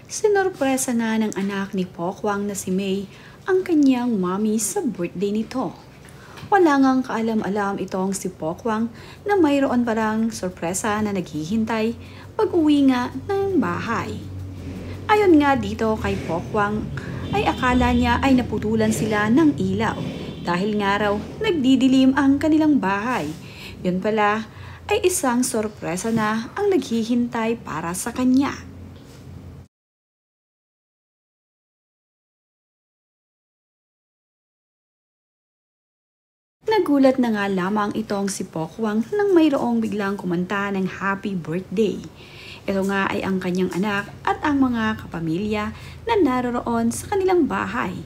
Sinorpresa nga ng anak ni Pokwang na si May ang kanyang mommy sa birthday nito. Wala ngang kaalam-alam itong si Pokwang na mayroon parang sorpresa na naghihintay pag-uwi nga ng bahay. Ayon nga dito kay Pokwang ay akala niya ay naputulan sila ng ilaw dahil nga raw nagdidilim ang kanilang bahay. Yun pala ay isang sorpresa na ang naghihintay para sa kanya. Nagulat na nga lamang itong si Pokwang nang mayroong biglang kumanta ng happy birthday. Ito nga ay ang kanyang anak at ang mga kapamilya na naroroon sa kanilang bahay.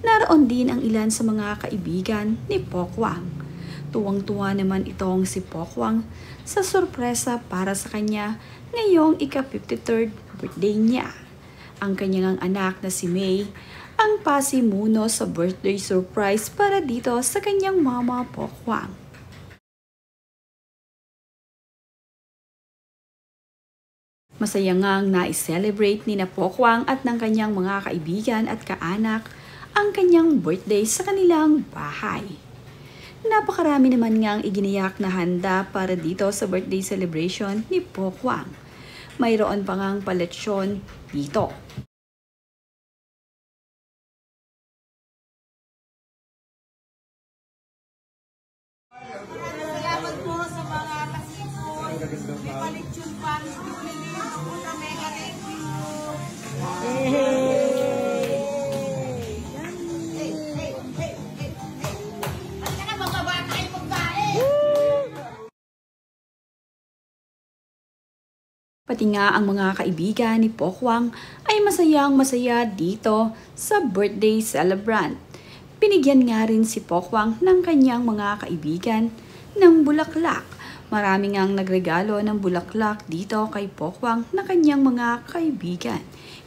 Naroon din ang ilan sa mga kaibigan ni Pokwang. Tuwang-tuwa naman itong si Pokwang sa sorpresa para sa kanya ngayong ika-53rd birthday niya. Ang kanyang anak na si May ang pasimuno sa birthday surprise para dito sa kanyang mama Pokwang. Masaya ngang na-celebrate ni na Pokwang at ng kanyang mga kaibigan at kaanak ang kanyang birthday sa kanilang bahay. Napakarami naman ngang iginiyak na handa para dito sa birthday celebration ni Pokwang. Mayroon pa ngang paletsyon dito. Salamat po sa mga kasipon. May palitsyon pa. Mega thank you. Ba't ka na mga bata ay pagkain? Pati nga ang mga kaibigan ni Pokwang ay masayang-masaya dito sa birthday celebrant. Binigyan nga rin si Pokwang ng kanyang mga kaibigan ng bulaklak. Marami ngang nagregalo ng bulaklak dito kay Pokwang na kanyang mga kaibigan.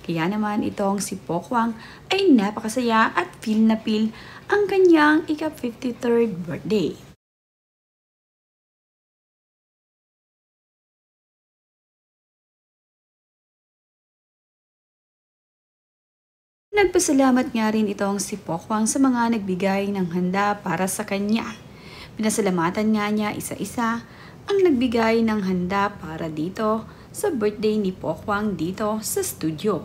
Kaya naman itong si Pokwang ay napakasaya at feel na feel ang kanyang ika-53rd birthday. Nagpasalamat nga rin itong si Pokwang sa mga nagbigay ng handa para sa kanya. Pinasalamatan nga niya isa-isa ang nagbigay ng handa para dito sa birthday ni Pokwang dito sa studio.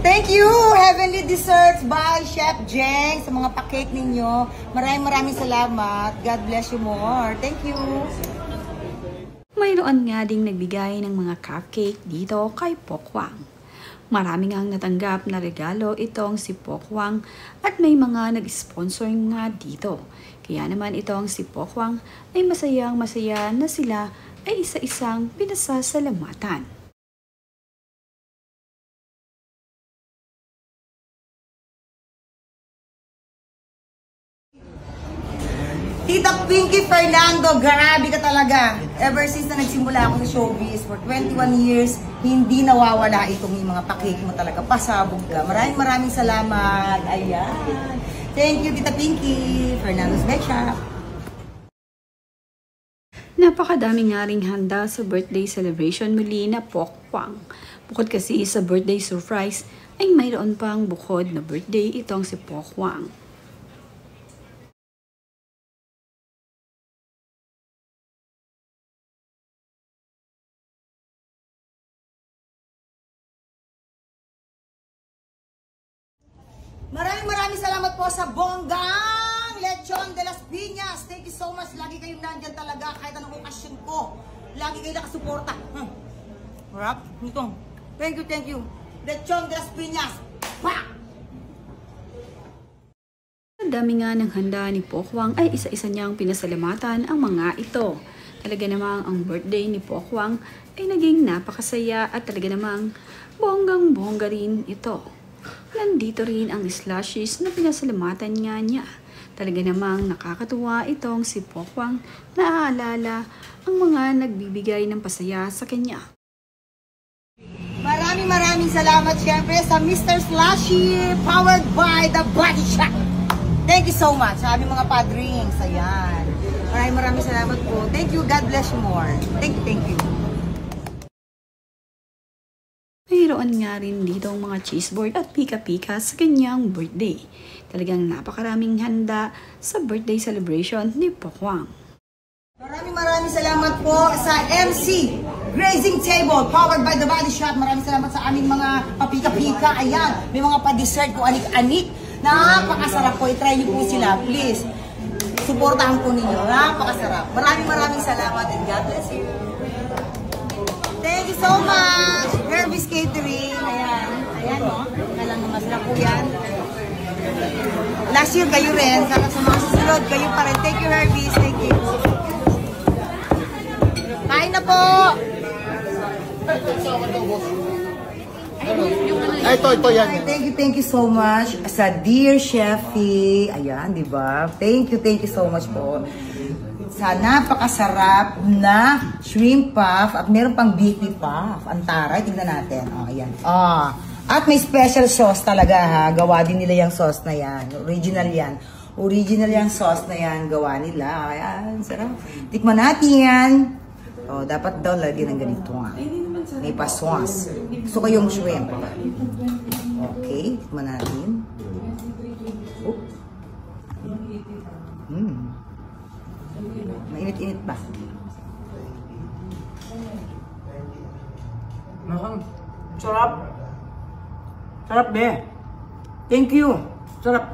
Thank you, Heavenly Desserts by Chef Jeng, sa mga pa-cake ninyo. Maraming salamat. God bless you more. Thank you. Mayroon nga ding nagbigay ng mga cupcake dito kay Pokwang. Marami ngang natanggap na regalo itong si Pokwang at may mga nag-sponsor nga dito. Kaya naman itong si Pokwang ay masayang-masaya na sila ay isa-isang pinasasalamatan. Tita Pinky Fernando, grabe ka talaga. Ever since na nagsimula ako sa showbiz for 21 years, hindi nawawala itong mga pakik mo talaga. Pasabog ka. Maraming salamat. Ayan. Thank you, Tita Pinky Fernando's Bake Shop. Napakadami nga ring handa sa birthday celebration muli na Pokwang. Bukod kasi sa birthday surprise, ay mayroon pang bukod na birthday itong si Pokwang. Maraming salamat po sa bonggang Lechon de las Piñas. Thank you so much. Lagi kayong nandyan talaga kahit anong okasyon ko. Lagi kayo nakasuporta. Rap, ito. Thank you. Lechon de las Piñas. Pa! Ang dami nga ng handa ni Pokwang ay isa-isa niyang pinasalamatan ang mga ito. Talaga namang ang birthday ni Pokwang ay naging napakasaya at talaga namang bonggang-bongga rin ito. Nandito rin ang slushies na pinasalamatan nga niya. Talaga namang nakakatuwa itong si Pokwang na aalala ang mga nagbibigay ng pasaya sa kanya. Maraming salamat syempre sa Mr. Slushy powered by The Body Shop. Thank you so much sa aming mga padrings. Ayan. Maraming salamat po. Thank you. God bless you more. Thank you. mayroon nga rin dito ang mga cheeseboard at pika-pika sa kanyang birthday. Talagang napakaraming handa sa birthday celebration ni Pokwang. Maraming salamat po sa MC Grazing Table, powered by The Body Shop. Maraming salamat sa aming mga papika-pika. Ayan, may mga pa-dessert ko anik-anik. Napakasarap po. I-try niyo po sila, please. Suportahan po ninyo. Napakasarap. Maraming salamat and God bless you. Thank you so much. Hervis Catering. Ayan. Ayan, no? Alam mo, masarap po yan. Last year, kayo rin. Sana sa mga susunod, kayo pa rin. Thank you, Hervis. Thank you. Kain na po! Ay, ito yan. Thank you so much sa Dear Chefy. Ayan, di ba? Thank you so much po. Sa napakasarap na shrimp puff at meron pang beefy puff. Ang taray, tingnan natin. Oh, ayan. At may special sauce talaga ha. Gawa din nila yung sauce na yan. Original yan. Original yung sauce na yan. Gawa nila. Ayan, sarap. Tikman natin yan. Oh, dapat daw lagyan ng ganito nga. May paswas. Gusto ko yung shrimp. Okay, tikman natin. Oh. Mainit-init pa. Sarap. Sarap, be. Thank you. Sarap.